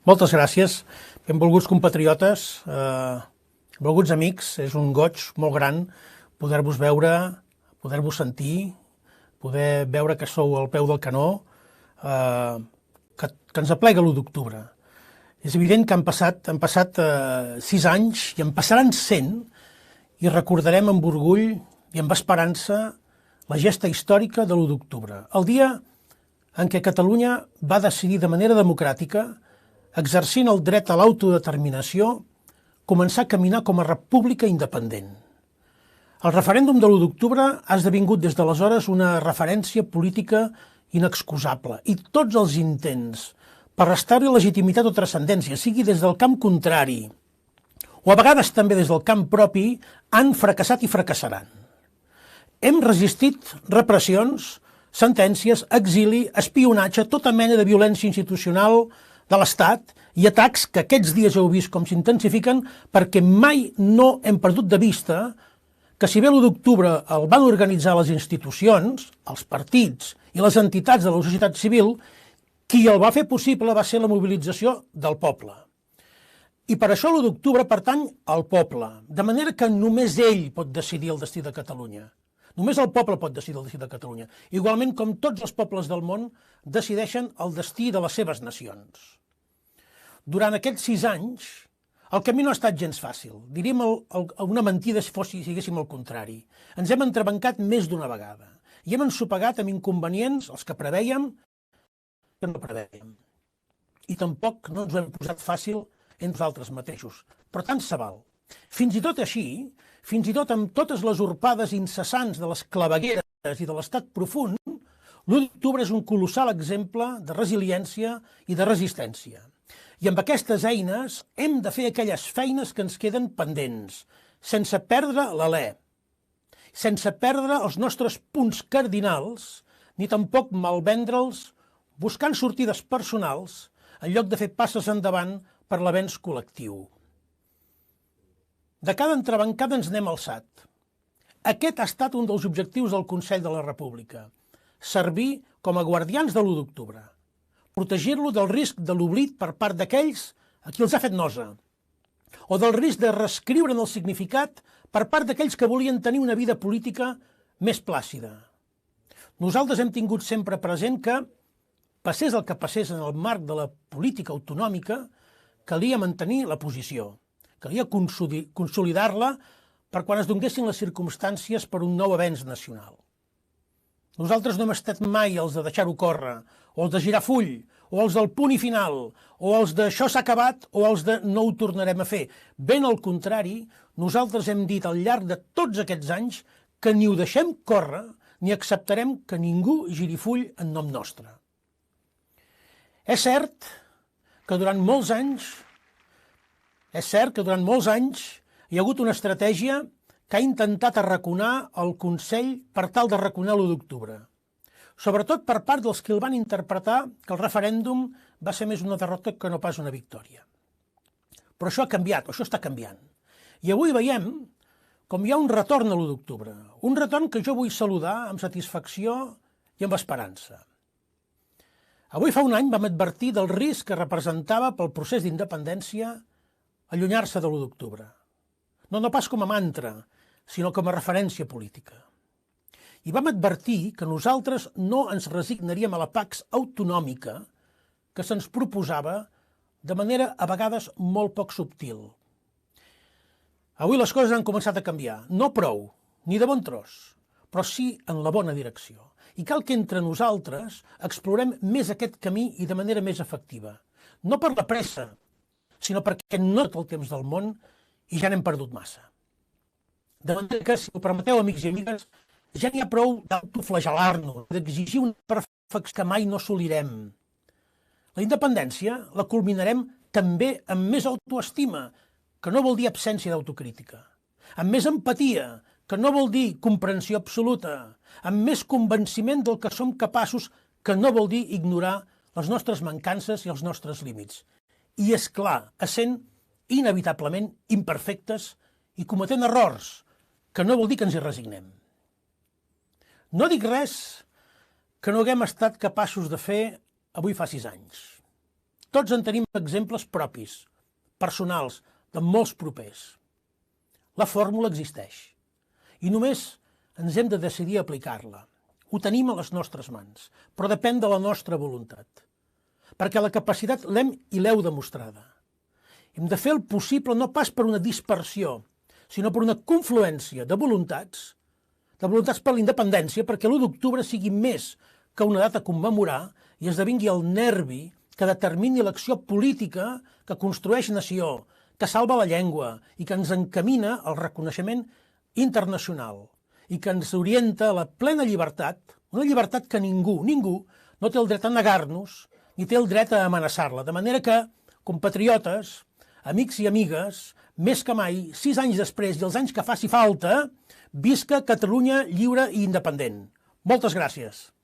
Moltes gràcies. Benvolguts compatriotes, benvolguts amics. És un goig molt gran poder-vos veure, poder-vos sentir, poder veure que sou al peu del canó, que ens aplega l'1 d'octubre. És evident que han passat 6 anys i en passaran 100 i recordarem amb orgull i amb esperança la gesta històrica de l'1 d'octubre, el dia en què Catalunya va decidir de manera democràtica, exercint el dret a l'autodeterminació, començar a caminar com a república independent. El referèndum de l'1 d'octubre ha esdevingut des d'aleshores una referència política inexcusable i tots els intents per restar-hi legitimitat o transcendència, sigui des del camp contrari o a vegades també des del camp propi, han fracassat i fracassaran. Hem resistit repressions, sentències, exili, espionatge, tota mena de violència institucional de l'Estat i atacs que aquests dies heu vist com s'intensifiquen perquè mai no hem perdut de vista que si bé l'1 d'octubre el van organitzar les institucions, els partits i les entitats de la societat civil, qui el va fer possible va ser la mobilització del poble. I per això l'1 d'octubre pertany al poble, de manera que només ell pot decidir el destí de Catalunya. Només el poble pot decidir el destí de Catalunya, igualment com tots els pobles del món decideixen el destí de les seves nacions. Durant aquests 6 anys, el camí no ha estat gens fàcil. Diríem una mentida si diguéssim el contrari. Ens hem entrebancat més d'una vegada i hem ensopegat amb inconvenients, els que prevèiem, que no prevèiem. I tampoc no ens ho hem posat fàcil entre nosaltres mateixos, però tant se val. Fins i tot així, fins i tot amb totes les urpades incessants de les clavegueres i de l'estat profund, l'1 d'octubre és un colossal exemple de resiliència i de resistència. I amb aquestes eines hem de fer aquelles feines que ens queden pendents, sense perdre l'alè, sense perdre els nostres punts cardinals, ni tampoc malvendre'ls buscant sortides personals en lloc de fer passes endavant per l'avenç col·lectiu. De cada entrebancada ens n'hem alçat. Aquest ha estat un dels objectius del Consell de la República, servir com a guardians de l'1 d'octubre, protegir-lo del risc de l'oblit per part d'aquells a qui els ha fet nosa, o del risc de reescriure'n el significat per part d'aquells que volien tenir una vida política més plàcida. Nosaltres hem tingut sempre present que, passés el que passés en el marc de la política autonòmica, calia mantenir la posició, calia consolidar-la per quan es donguessin les circumstàncies per un nou avenç nacional. Nosaltres no hem estat mai els de deixar-ho córrer, o els de girar full, o els del punt i final, o els de això s'ha acabat, o els de no ho tornarem a fer. Ben al contrari, nosaltres hem dit al llarg de tots aquests anys que ni ho deixem córrer ni acceptarem que ningú giri full en nom nostre. És cert que durant molts anys hi ha hagut una estratègia que ha intentat arraconar el Consell per tal d'arraconar l'1 d'octubre. Sobretot per part dels que el van interpretar que el referèndum va ser més una derrota que no pas una victòria. Però això ha canviat, això està canviant. I avui veiem com hi ha un retorn a l'1 d'octubre, un retorn que jo vull saludar amb satisfacció i amb esperança. Avui fa un any vam advertir del risc que representava pel procés d'independència allunyar-se de l'1 d'octubre. No pas com a mantra, sinó com a referència política. I vam advertir que nosaltres no ens resignaríem a la pax autonòmica que se'ns proposava de manera a vegades molt poc subtil. Avui les coses han començat a canviar, no prou, ni de bon tros, però sí en la bona direcció. I cal que entre nosaltres explorem més aquest camí i de manera més efectiva. No per la pressa, sinó perquè no tot el temps del món i ja n'hem perdut massa. De manera que, si ho permeteu, amics i amigues, ja n'hi ha prou d'autoflagelar-nos, d'exigir una perfecció que mai no assolirem. La independència la culminarem també amb més autoestima, que no vol dir absència d'autocrítica, amb més empatia, que no vol dir comprensió absoluta, amb més convenciment del que som capaços, que no vol dir ignorar les nostres mancances i els nostres límits. I, és clar, essent inevitablement imperfectes i cometent errors, que no vol dir que ens hi resignem. No dic res que no haguem estat capaços de fer avui fa 6 anys. Tots en tenim exemples propis, personals, de molts propers. La fórmula existeix i només ens hem de decidir a aplicar-la. Ho tenim a les nostres mans, però depèn de la nostra voluntat. Perquè la capacitat l'hem i l'heu demostrada. Hem de fer el possible no pas per una dispersió, sinó per una confluència de voluntats per la independència, perquè l'1 d'octubre sigui més que una data a commemorar i esdevingui el nervi que determini l'acció política que construeix nació, que salva la llengua i que ens encamina al reconeixement internacional i que ens orienta a la plena llibertat, una llibertat que ningú no té el dret a negar-nos ni té el dret a amenaçar-la. De manera que, compatriotes, amics i amigues, més que mai, 6 anys després i els anys que faci falta, visca Catalunya lliure i independent. Moltes gràcies.